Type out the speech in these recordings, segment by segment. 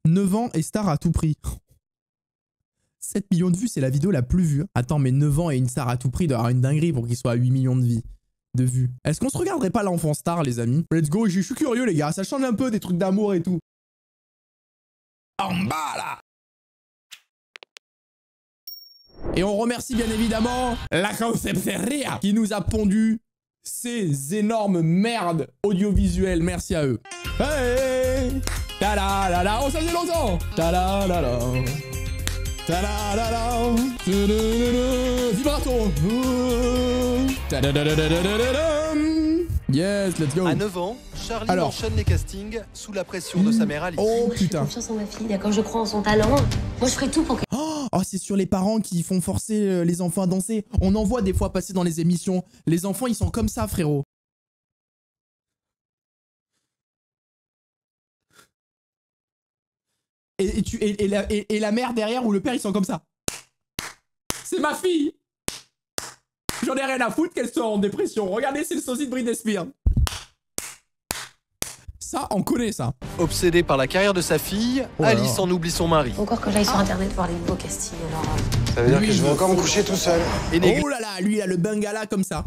9 ans et star à tout prix. 7 millions de vues, c'est la vidéo la plus vue. Attends, mais 9 ans et une star à tout prix doit avoir une dinguerie pour qu'il soit à 8 millions de vues. Est-ce qu'on se regarderait pas l'enfant star, les amis? Let's go, je suis curieux, les gars. Ça change un peu des trucs d'amour et tout. En bas, là. Et on remercie bien évidemment la Concepteria qui nous a pondu ces énormes merdes audiovisuelles. Merci à eux. Hey, ta la la la, oh ça faisait longtemps. Ta la la la, ta la la la, vibrato. Ta da da da da da da da. Yes, let's go. À 9 ans, Charline enchaîne les castings sous la pression de sa mère Alice. Oh moi, putain. J'ai confiance en ma fille, d'accord, je crois en son talent. Moi, je ferai tout pour que... Oh, c'est sur les parents qui font forcer les enfants à danser. On en voit des fois passer dans les émissions. Les enfants, ils sont comme ça, frérot. Et la mère derrière ou le père, ils sont comme ça. C'est ma fille. J'en ai rien à foutre qu'elle soit en dépression. Regardez, c'est le sosie de Britney Spears. Ça, on connaît ça. Obsédée par la carrière de sa fille, Alice en oublie son mari. Encore que j'aille sur internet voir les nouveaux castings, alors... Ça veut dire que je vais encore me coucher tout seul. Oh là là, lui, il a le bengala comme ça.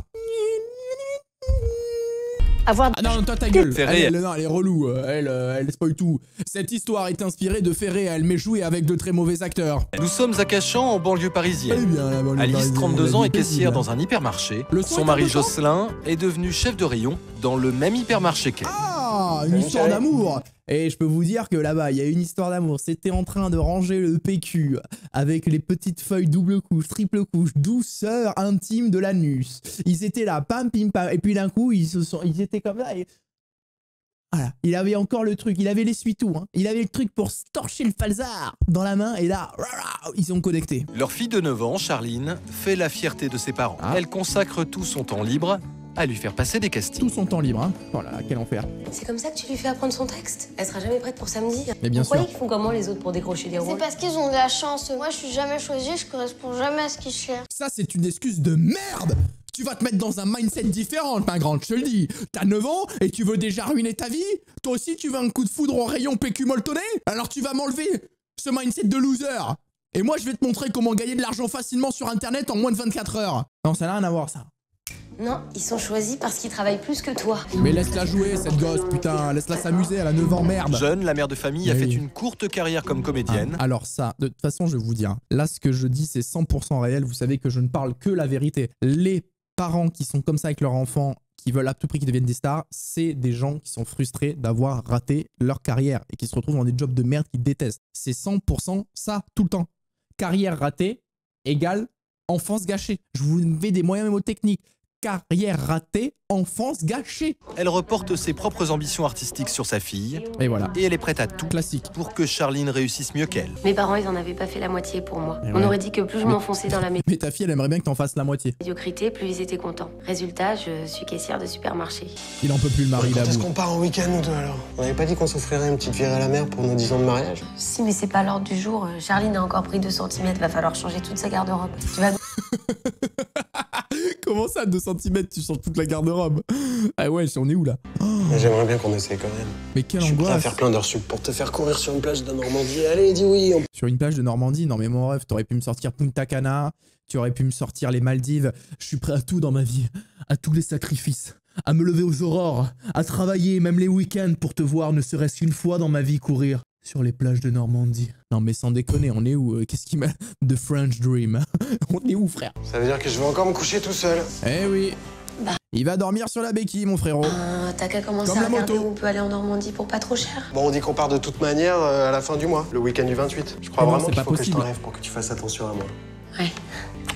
Avoir... Ah non, toi ta gueule. Elle est relou. Elle spoil tout. Cette histoire est inspirée de faits réels, mais jouée avec de très mauvais acteurs. Nous sommes à Cachan, en banlieue parisienne. Eh bien, la banlieue Alice, parisienne, 32 ans, la est vie caissière paisible. dans un hypermarché. Le son Son est mari important. Jocelyn est devenu chef de rayon dans le même hypermarché qu'elle. Ah, une histoire d'amour. Et je peux vous dire que là-bas, il y a une histoire d'amour. C'était en train de ranger le PQ avec les petites feuilles double couche, triple couche, douceur intime de l'anus. Ils étaient là, pam, pim, pam. Et puis d'un coup, ils étaient comme ça. Et... Voilà, il avait encore le truc, il avait l'essuie-tout. Hein. Il avait le truc pour se torcher le falzar dans la main. Et là, ils sont connectés. Leur fille de 9 ans, Charline, fait la fierté de ses parents. Ah. Elle consacre tout son temps libre à lui faire passer des castings. Tout son temps libre. Hein. Voilà, quel enfer. C'est comme ça que tu lui fais apprendre son texte? Elle sera jamais prête pour samedi. Mais bien Vous croyez sûr. qu'ils font comment les autres pour décrocher des C'est rôles? parce qu'ils ont de la chance. Moi, je suis jamais choisie, je corresponds jamais à ce qu'ils cherchent. Ça, c'est une excuse de merde. Tu vas te mettre dans un mindset différent, ma grande, je te le dis. T'as 9 ans et tu veux déjà ruiner ta vie? Toi aussi, tu veux un coup de foudre au rayon PQ molletonné? Alors tu vas m'enlever ce mindset de loser. Et moi, je vais te montrer comment gagner de l'argent facilement sur Internet en moins de 24 heures. Non, ça n'a rien à voir, ça. Non, ils sont choisis parce qu'ils travaillent plus que toi. Mais laisse-la jouer, cette gosse, putain. Laisse-la s'amuser, elle a 9 ans, merde. Jeune, la mère de famille a Oui. fait une courte carrière comme comédienne. Ah, alors ça, de toute façon, je vais vous dire. Là, ce que je dis, c'est 100% réel. Vous savez que je ne parle que la vérité. Les parents qui sont comme ça avec leurs enfants, qui veulent à tout prix qu'ils deviennent des stars, c'est des gens qui sont frustrés d'avoir raté leur carrière et qui se retrouvent dans des jobs de merde qu'ils détestent. C'est 100% ça, tout le temps. Carrière ratée égale enfance gâchée. Je vous mets des moyens mémotechniques. Carrière ratée, enfance gâchée. Elle reporte ses propres ambitions artistiques sur sa fille. Et voilà. Et elle est prête à tout Classique. pour que Charline réussisse mieux qu'elle. Mes parents, ils en avaient pas fait la moitié pour moi. Et On ouais. aurait dit que plus je m'enfonçais dans la Mais ta fille, elle aimerait bien que t'en fasses la moitié. médiocrité, plus ils étaient contents. Résultat, je suis caissière de supermarché. Il en peut plus, le mari, Quand il est-ce avoue. qu'on part en week-end, nous deux, alors? On n'avait pas dit qu'on s'offrirait une petite virée à la mer pour nos 10 ans de mariage? Si, mais c'est pas l'ordre du jour. Charline a encore pris 2 cm, va falloir changer toute sa garde-robe. Tu vas... Comment ça, 2 cm, tu sens toute la garde-robe? Ah ouais, on est où là? Mais j'aimerais bien qu'on essaye quand même. Mais quelle Je suis prêt à angoisse. faire plein d'heures sup pour te faire courir sur une plage de Normandie. Allez, dis oui. Sur une plage de Normandie, non mais mon rêve, t'aurais pu me sortir Punta Cana, tu aurais pu me sortir les Maldives. Je suis prêt à tout dans ma vie, à tous les sacrifices, à me lever aux aurores, à travailler même les week-ends pour te voir ne serait-ce qu'une fois dans ma vie courir sur les plages de Normandie. Non mais sans déconner, on est où? Qu'est-ce qui m'a... The French Dream. On est où, frère? Ça veut dire que je vais encore me coucher tout seul. Eh oui. Il va dormir sur la béquille, mon frérot. T'as qu'à commencer Comme à la regarder moto. où on peut aller en Normandie pour pas trop cher. Bon, on dit qu'on part de toute manière à la fin du mois, le week-end du 28. Je crois Non, vraiment c'est qu'il pas faut que je possible. t'enlève pour que tu fasses attention à moi. Ouais.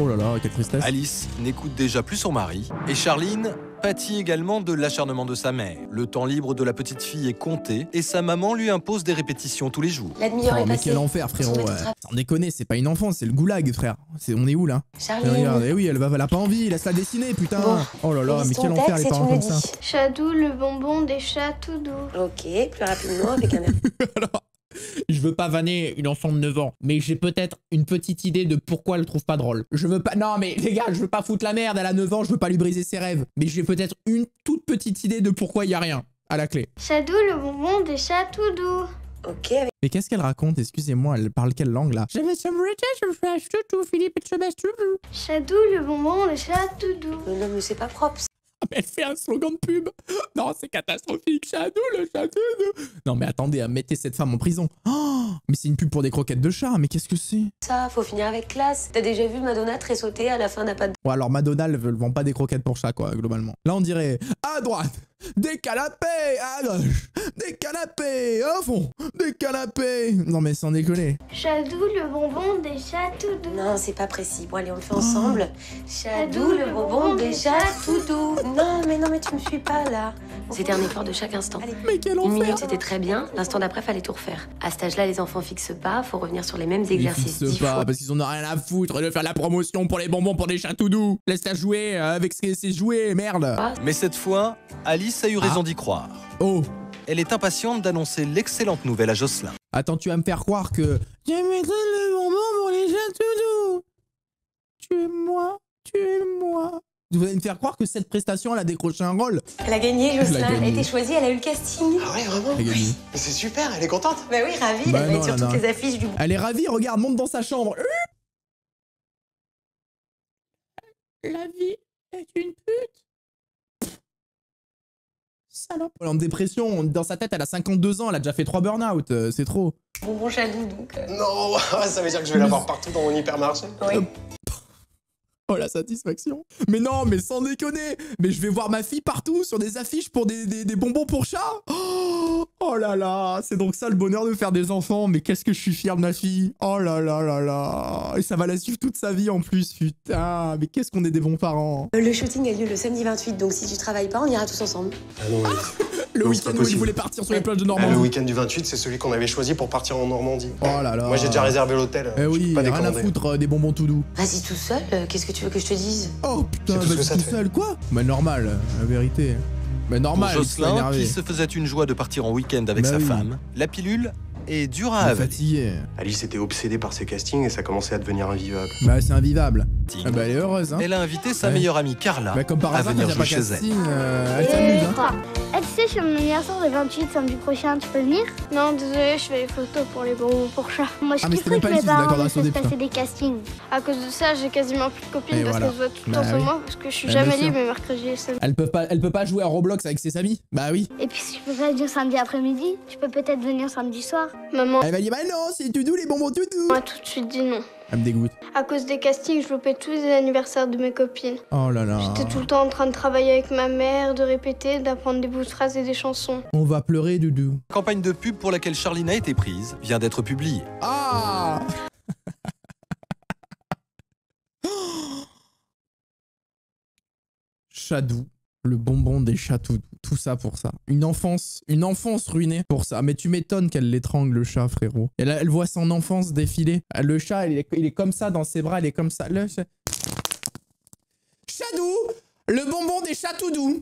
Oh là là, quelle tristesse. Alice n'écoute déjà plus son mari. Et Charline pâtit également de l'acharnement de sa mère. Le temps libre de la petite fille est compté et sa maman lui impose des répétitions tous les jours. La demi-heure Oh, est mais passée. quel enfer, frérot. Faut se mettre au travail. Sans déconner, c'est pas une enfance, c'est le goulag, frère. On est où là? Charline. Regarde, eh oui, elle a pas envie, laisse-la dessiner, putain. Bon. Oh là là, mais Lise ton quel enfer texte les et parents tu me comme le ça. dis. Chadou, le bonbon des chats tout doux. Ok, plus rapidement avec un air. Alors, je veux pas vanner une enfant de 9 ans, mais j'ai peut-être une petite idée de pourquoi elle le trouve pas drôle. Je veux pas... Non mais les gars, je veux pas foutre la merde, elle a 9 ans, je veux pas lui briser ses rêves. Mais j'ai peut-être une toute petite idée de pourquoi il y a rien à la clé. Chadou, le bonbon des chats tout doux. Ok. Mais qu'est-ce qu'elle raconte? Excusez-moi, elle parle quelle langue là? Je me suis Philippe et Chadou, le bonbon, le chat tout doux. Non, mais c'est pas propre. Ah, mais elle fait un slogan de pub. Non, c'est catastrophique. Chadou, le chadou. Non, mais attendez, mettez cette femme en prison. Oh, mais c'est une pub pour des croquettes de chat. Mais qu'est-ce que c'est? Ça, faut finir avec classe. T'as déjà vu Madonna tressauter à la fin d'un pas de... Ouais, alors Madonna, elle vend pas des croquettes pour chat, quoi, globalement. Là, on dirait à droite, des canapés, à gauche, des canapés, au fond, des canapés. Non, mais sans déconner. Chadou, le bonbon des chats tout doux. Non, c'est pas précis. Bon, allez, on le fait ensemble. Chadou, le bonbon des chats tout doux. Non, mais tu me suis pas, là. C'était un effort de chaque instant. Allez. Mais quel Une enfer. minute, c'était très bien. L'instant d'après, fallait tout refaire. À cet âge-là, les enfants fixent pas. Faut revenir sur les mêmes exercices Ils 10 fixent pas, fois. parce qu'ils en ont rien à foutre de faire la promotion pour les bonbons pour des chats tout doux. Laisse-la jouer avec ses jouets, merde. Mais cette fois, Alice a eu raison d'y croire. Oh. Elle est impatiente d'annoncer l'excellente nouvelle à Jocelyn. Attends, tu vas me faire croire que... Je me donne le bonbon pour les chats tout doux. Tue-moi, tue-moi. Vous allez me faire croire que cette prestation, elle a décroché un rôle. Elle a gagné, Jocelyn. Elle a Elle a gagné. été choisie, elle a eu le casting. Ah ouais, vraiment? Elle a gagné. Mais c'est super, elle est contente. Bah oui, ravie. Bah Elle va non, être sur Lana. toutes les affiches du... Elle est ravie, regarde, monte dans sa chambre. La vie est une pute. Salope. Elle est en dépression, dans sa tête, elle a 52 ans, elle a déjà fait 3 burn-out, c'est trop. Bonbon Chadou, donc... Non, ça veut dire que je vais l'avoir partout dans mon hypermarché. Oui. Oh la satisfaction. Mais non, mais sans déconner. Mais je vais voir ma fille partout sur des affiches pour des bonbons pour chat. Oh là là, c'est donc ça le bonheur de faire des enfants. Mais qu'est-ce que je suis fier de ma fille. Oh là là là là. Et ça va la suivre toute sa vie en plus, putain. Mais qu'est-ce qu'on est des bons parents. Le shooting a lieu le samedi 28, donc si tu travailles pas, on ira tous ensemble. Ah non, Le Non, c'est week-end pas où il possible. voulait partir sur les plages de le Normandie. week-end du 28, c'est celui qu'on avait choisi pour partir en Normandie. Oh là là. Moi, j'ai déjà réservé l'hôtel. Eh je oui, peux pas rien à décommander. foutre des bonbons tout doux. Vas-y tout seul, qu'est-ce que tu veux que je te dise? Oh putain, C'est tout ce que vas-y ça tout te fait. seul, quoi. Mais normal, la vérité. Mais Pour normal, il s'est Jocelyn, énervé. qui se faisait une joie de partir en week-end avec Bah sa oui. femme, la pilule est dure à Il est avaler. fatigué. Alice était obsédée par ses castings et ça commençait à devenir invivable. Bah c'est invivable. Ah bah elle est heureuse, hein. Elle a invité sa Ouais. meilleure amie Carla Bah comme par à hasard, quand venir il y a pas jouer chez elle. casting, elle s'amuse, hein. Tu sais, je suis mon anniversaire le 28 samedi prochain, tu peux venir? Non, désolé, je fais les photos pour les bonbons pour chat. Moi, je Ah, mais c'était kifferais même que pas mes ici, d'accord, parents dans me la sauce des fassent passer des castings. À cause de ça, j'ai quasiment plus de copines Et parce voilà. qu'elles se voient tout le Bah temps sur oui. moi parce que je suis Bah, jamais bien sûr. libre les mercredis et samedis. Elle peut pas jouer à Roblox avec ses amis. Bah oui. Et puis, si je peux pas venir samedi après-midi, je peux peut-être venir samedi soir. Maman Elle va dire bah non, c'est tout doux les bonbons tout doux. m'a tout de suite dit non. Elle me dégoûte. À cause des castings, je loupais tous les anniversaires de mes copines. Oh là là. J'étais tout le temps en train de travailler avec ma mère, de répéter, d'apprendre des bouts de phrases et des chansons. On va pleurer Doudou. La campagne de pub pour laquelle Charline a été prise vient d'être publiée. Ah. Chadou, le bonbon des chats tout doux. Tout ça pour ça. Une enfance ruinée pour ça. Mais tu m'étonnes qu'elle l'étrangle le chat, frérot. Et là, elle voit son enfance défiler. Le chat, il est comme ça dans ses bras, il est comme ça. Le chat... Chadou, le bonbon des chats tout doux.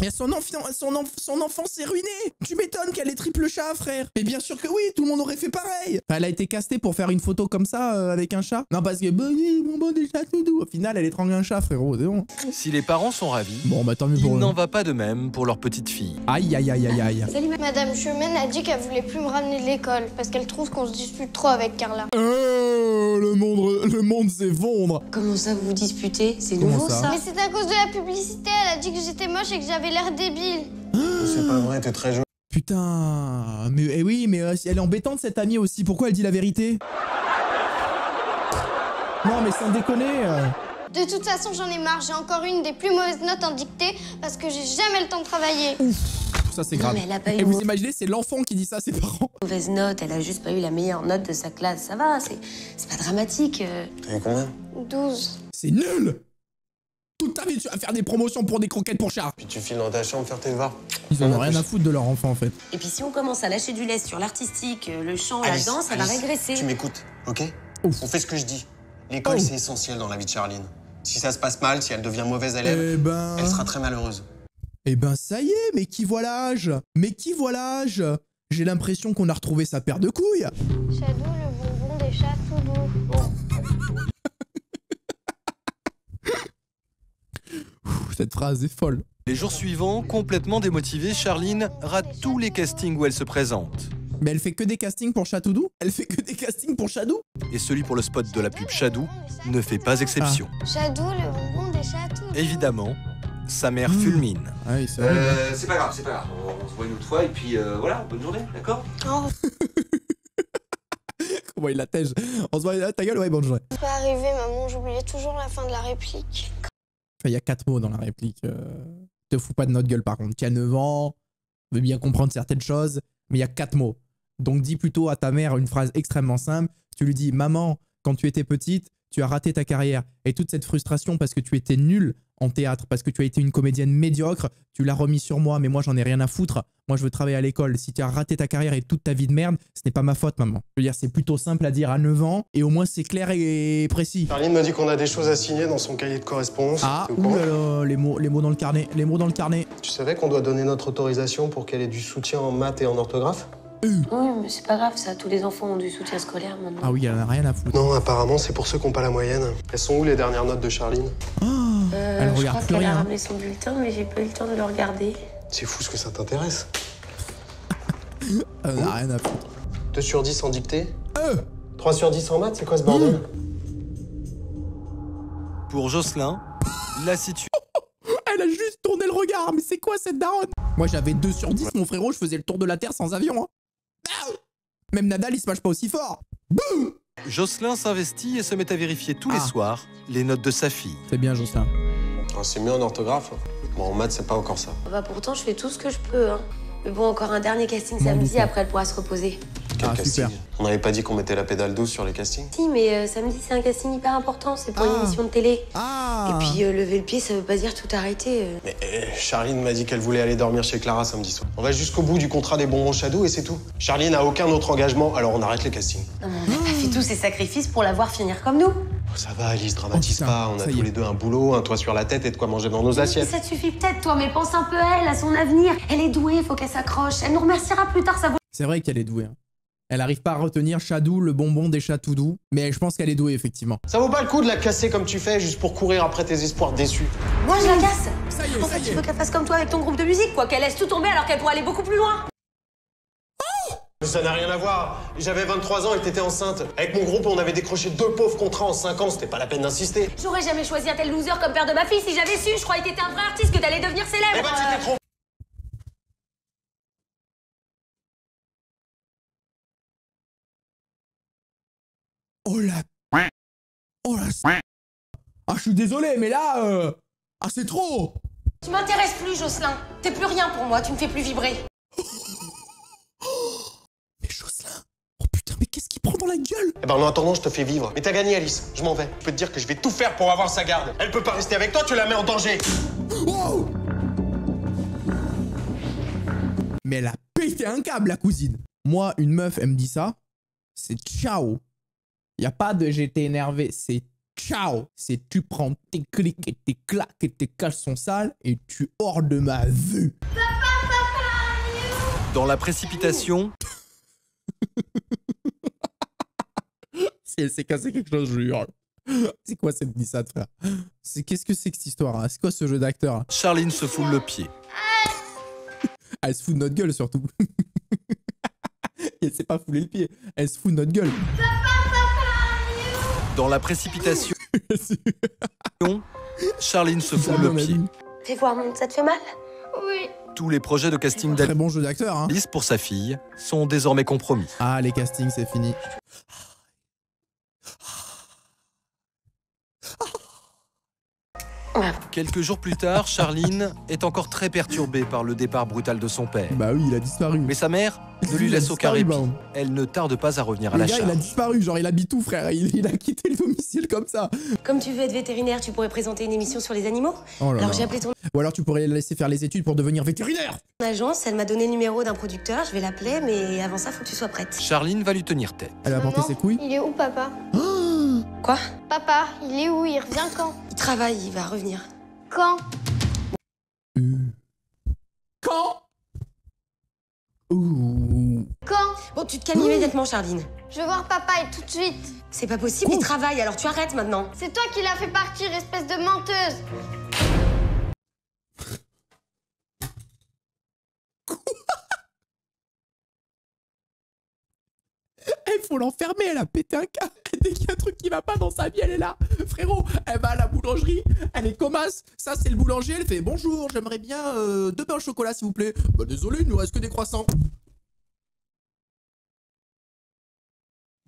Mais son enfance est ruinée. Tu m'étonnes qu'elle est triple chat, frère. Mais bien sûr que oui, tout le monde aurait fait pareil. Enfin, elle a été castée pour faire une photo comme ça avec un chat. Non, parce que bonbon des chats tout doux. Au final, elle étrangle un chat, frérot. C'est bon. Si les parents sont ravis, Bon, bah tant mieux pour il eux. n'en va pas de même pour leur petite fille. Aïe, aïe, aïe, aïe, aïe. Salut, Madame Chemaine a dit qu'elle voulait plus me ramener de l'école parce qu'elle trouve qu'on se dispute trop avec Carla. Le monde s'effondre. Comment ça, vous vous disputez? C'est Comment nouveau, ça ça? Mais c'est à cause de la publicité, elle a dit que j'étais moche et que j'avais l'air débile. C'est pas vrai, t'es très jeune. Putain. Mais eh oui, mais elle est embêtante cette amie aussi. Pourquoi elle dit la vérité? Non, mais sans déconner. De toute façon, j'en ai marre. J'ai encore une des plus mauvaises notes en dictée parce que j'ai jamais le temps de travailler. Ça, c'est Non, grave. mais elle a pas eu Et vous imaginez, c'est l'enfant qui dit ça à ses parents. mauvaise note, elle a juste pas eu la meilleure note de sa classe. Ça va, c'est pas dramatique. T'as eu combien? 12. C'est nul. Toute ta vie, tu vas faire des promotions pour des croquettes pour chat. Puis tu files dans ta chambre faire tes devoirs. Ils en ont rien à foutre de leur enfant, en fait. Et puis si on commence à lâcher du lest sur l'artistique, le chant, Alice, la danse, ça va Alice, régresser. Tu m'écoutes, ok? Ouf. On fait ce que je dis. L'école, Oh. c'est essentiel dans la vie de Charline. Si ça se passe mal, si elle devient mauvaise élève, Eh ben... elle sera très malheureuse. Eh ben ça y est, mais qui voit l'âge? Mais qui voit l'âge? J'ai l'impression qu'on a retrouvé sa paire de couilles. Chadou, le bonbon des chats tout doux. Cette phrase est folle. Les jours suivants, complètement démotivée, Charline rate tous les castings où elle se présente. Mais elle fait que des castings pour Chatoudou? Elle fait que des castings pour Chadou? Et celui pour le spot de la pub Chadou ne fait pas exception. Chadou, le bonbon des chatous. Évidemment, sa mère fulmine. Ah oui, c'est vrai. C'est pas grave, c'est pas grave. On se voit une autre fois et puis voilà, bonne journée, d'accord? Oh, Comment il la tège. On se voit, ah, ta gueule, ouais, bonne journée. c'est pas arrivé, maman, j'oubliais toujours la fin de la réplique. Enfin, il y a 4 mots dans la réplique. Te fous pas de notre gueule par contre. Tu as 9 ans, veut bien comprendre certaines choses, mais il y a 4 mots. Donc dis plutôt à ta mère une phrase extrêmement simple. Tu lui dis, maman, quand tu étais petite, tu as raté ta carrière. Et toute cette frustration parce que tu étais nulle en théâtre, parce que tu as été une comédienne médiocre, tu l'as remis sur moi, mais moi j'en ai rien à foutre. Moi je veux travailler à l'école. Si tu as raté ta carrière et toute ta vie de merde, ce n'est pas ma faute, maman. Je veux dire, c'est plutôt simple à dire à 9 ans, et au moins c'est clair et précis. Charline m'a dit qu'on a des choses à signer dans son cahier de correspondance. Ah, T'es au courant? oulala, les mots dans le carnet, les mots dans le carnet. Tu savais qu'on doit donner notre autorisation pour qu'elle ait du soutien en maths et en orthographe? Oui, mais c'est pas grave, ça. Tous les enfants ont du soutien scolaire maintenant. Ah oui, elle en a rien à foutre. Non, apparemment, c'est pour ceux qui n'ont pas la moyenne. Elles sont où les dernières notes de Charline? Elle je regarde crois plus qu'elle a rien. ramené son bulletin, mais j'ai pas eu le temps de le regarder. C'est fou ce que ça t'intéresse. Elle en a rien à foutre. 2 sur 10 en dictée 3 sur 10 en maths, c'est quoi ce bordel? Pour Jocelyn, la situation Elle a juste tourné le regard, mais c'est quoi cette daronne? Moi j'avais 2 sur 10, mon frérot, je faisais le tour de la Terre sans avion. Hein. Ah, même Nadal, il se mâche pas aussi fort. Boum. Jocelyn s'investit et se met à vérifier tous les soirs les notes de sa fille. C'est bien, Jocelyn. Oh, c'est mieux en orthographe. Bon, en maths, c'est pas encore ça. Bah pourtant, je fais tout ce que je peux, hein. Mais bon, encore un dernier casting Bon, samedi, doucement. après elle pourra se reposer. Quel Ah, casting? super. On n'avait pas dit qu'on mettait la pédale douce sur les castings? Si, mais samedi, c'est un casting hyper important, c'est pour une Ah. émission de télé. Ah. Et puis, lever le pied, ça veut pas dire tout arrêter. Mais Charline m'a dit qu'elle voulait aller dormir chez Clara samedi soir. On va jusqu'au bout du contrat des bonbons Chadou et c'est tout. Charline n'a aucun autre engagement, alors on arrête les castings. Non, mais on n'a pas fait tous ces sacrifices pour la voir finir comme nous. Oh, ça va, Alice, dramatise Oh, putain, pas. On a ça y tous est. les deux un boulot, un toit sur la tête et de quoi manger dans nos Et assiettes. ça te suffit peut-être, toi, mais pense un peu à elle, à son avenir. Elle est douée, faut qu'elle s'accroche. Elle nous remerciera plus tard, ça vaut. C'est vrai qu'elle est douée. Hein. Elle arrive pas à retenir Chadou, le bonbon des Chatoudou, mais je pense qu'elle est douée, effectivement. Ça vaut pas le coup de la casser comme tu fais juste pour courir après tes espoirs déçus. Moi, je la casse. Ça y est, En fait, tu veux qu'elle fasse comme toi avec ton groupe de musique, quoi. Qu'elle laisse tout tomber alors qu'elle pourrait aller beaucoup plus loin. Ça n'a rien à voir. J'avais 23 ans et t'étais enceinte. Avec mon groupe, on avait décroché 2 pauvres contrats en 5 ans. C'était pas la peine d'insister. J'aurais jamais choisi un tel loser comme père de ma fille si j'avais su. Je croyais que t'étais un vrai artiste, que t'allais devenir célèbre. Eh ben, tu t'es trompé. Oh la... Oh la... Ah, je suis désolé, mais là... Ah, c'est trop. Tu m'intéresses plus, Jocelyn. T'es plus rien pour moi, tu me fais plus vibrer. Mais Jocelyn... Oh putain, mais qu'est-ce qu'il prend dans la gueule? Eh ben, en attendant, je te fais vivre. Mais t'as gagné, Alice. Je m'en vais. Je peux te dire que je vais tout faire pour avoir sa garde. Elle peut pas rester avec toi, tu la mets en danger. Wow. Mais elle a pété un câble, la cousine. Moi, une meuf, elle me dit ça, c'est ciao. Y a pas de j'étais énervé, c'est ciao. C'est tu prends tes clics et tes claques et tes caleçons sales et tu hors de ma vue. Dans la précipitation, Si elle s'est cassé quelque chose, je lui hurle. C'est quoi cette glissade, frère? Qu'est-ce que c'est que cette histoire, hein? C'est quoi ce jeu d'acteur, hein? Charline se foule le pied. Elle se fout de notre gueule, surtout. Elle s'est pas foulé le pied. Elle se fout de notre gueule. Dans la précipitation, Charline se foule Ça, le mon pied. ami. Fais voir, ça te fait mal? Oui. Tous les projets de casting Très bon jeu d'acteur, hein. d'Alice pour sa fille sont désormais compromis. Ah, les castings, c'est fini. Quelques jours plus tard, Charline est encore très perturbée par le départ brutal de son père. Bah oui, il a disparu. Mais sa mère ne lui Il a laisse aucun disparu, répit. bah. Elle ne tarde pas à revenir à Le la gars, il a charge. disparu, genre il habite tout, frère. Il a quitté le domicile comme ça. Comme tu veux être vétérinaire, tu pourrais présenter une émission sur les animaux? Oh là Alors là. j'ai appelé ton Ou alors tu pourrais la laisser faire les études pour devenir vétérinaire. agence, elle m'a donné le numéro d'un producteur, je vais l'appeler, mais avant ça, faut que tu sois prête. Charline va lui tenir tête. Elle a porté Maman, ses couilles. Il est où, papa? Quoi? Papa, il est où? Il revient quand? Il travaille, il va revenir. Quand? Quand? Ouh. Quand? Bon, tu te calmes immédiatement, Charline. Je veux voir papa et tout de suite. C'est pas possible, il travaille, alors tu arrêtes maintenant. C'est toi qui l'as fait partir, espèce de menteuse. Il faut l'enfermer, elle a pété un câble. Dès qu'il y a un truc qui va pas dans sa vie, elle est là. Frérot, elle va à la boulangerie, elle est commasse. Ça, c'est le boulanger, elle fait bonjour, j'aimerais bien 2 pains au chocolat, s'il vous plaît. Bah, désolé, il nous reste que des croissants.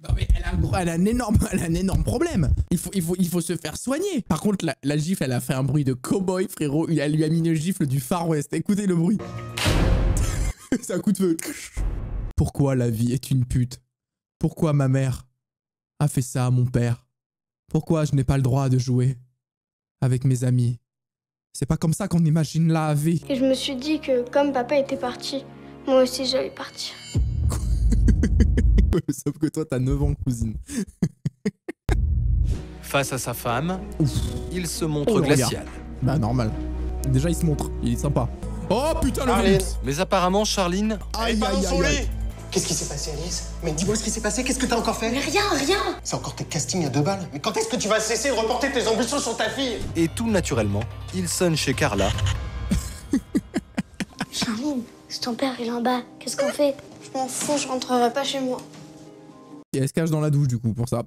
Non mais elle a un énorme problème. Il faut se faire soigner. Par contre, la gifle, elle a fait un bruit de cow-boy, frérot. Elle lui a mis une gifle du Far West. Écoutez le bruit. C'est un coup de feu. Pourquoi la vie est une pute? Pourquoi ma mère a fait ça à mon père? Pourquoi je n'ai pas le droit de jouer avec mes amis? C'est pas comme ça qu'on imagine la vie. Et je me suis dit que comme papa était parti, moi aussi j'allais partir. Sauf que toi, t'as 9 ans, cousine. Face à sa femme, il se montre Oh, glacial. regarde. Bah normal. Déjà, il se montre. Il est sympa. Oh putain, le Charline. Velux. Mais apparemment, Charline Aïe, Pas dans aïe, son aïe, aïe. lit. Qu'est-ce qui s'est passé, Alice? Mais dis-moi ce qui s'est passé, qu'est-ce que t'as encore fait? Mais rien, rien. C'est encore tes castings à 2 balles. Mais quand est-ce que tu vas cesser de reporter tes ambitions sur ta fille? et tout naturellement, il sonne chez Carla. Charline, c'est ton père, il est en bas. Qu'est-ce qu'on fait? Je m'en fous, je rentrerai pas chez moi. Et elle se cache dans la douche, du coup, pour ça.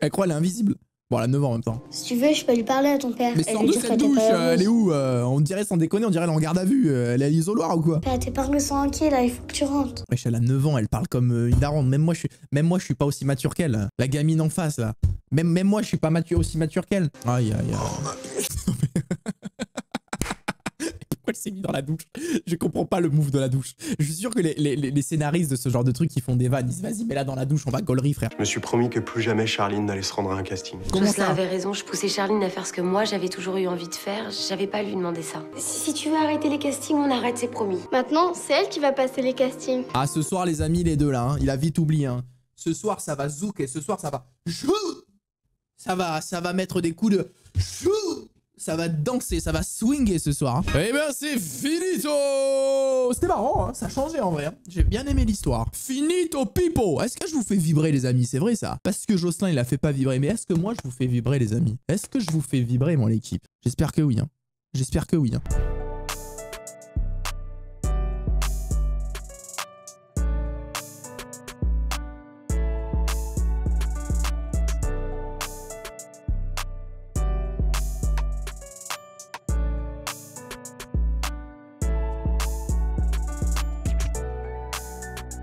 Elle croit elle est invisible. Bon, elle a 9 ans en même temps. Si tu veux, je peux lui parler à ton père. Mais sors de cette douche, elle est où On dirait, sans déconner, on dirait elle est en garde à vue. Elle est à l'isoloir ou quoi? Père, tes parents sont inquiets là, il faut que tu rentres. Wesh, elle a 9 ans, elle parle comme une daronne. Même moi, je suis pas aussi mature qu'elle. La gamine en face, là. Même moi, je suis pas aussi mature qu'elle. Aïe, aïe, aïe. Pourquoi elle s'est mis dans la douche? Je comprends pas le move de la douche. Je suis sûr que les scénaristes de ce genre de trucs qui font des vannes, ils disent vas-y, mets-la dans la douche, on va gaulerie, frère. Je me suis promis que plus jamais Charline n'allait se rendre à un casting. Comment Jocelyn ça? avait raison, je poussais Charline à faire ce que moi j'avais toujours eu envie de faire. J'avais pas à lui demander ça. Si tu veux arrêter les castings, on arrête, c'est promis. Maintenant, c'est elle qui va passer les castings. Ah, ce soir, les amis, les deux là, hein, il a vite oublié. Hein. Ce soir, ça va zouk et ce soir, ça va. Ça va mettre des coups de. Ça va danser, ça va swinger ce soir. Hein. Eh ben, c'est finito! C'était marrant, hein, ça a changé en vrai. Hein. J'ai bien aimé l'histoire. Finito, people! Est-ce que je vous fais vibrer, les amis? C'est vrai ça. Parce que Jocelyn, il la fait pas vibrer. Mais est-ce que moi, je vous fais vibrer, les amis? Est-ce que je vous fais vibrer, mon équipe? J'espère que oui. Hein. J'espère que oui. Hein.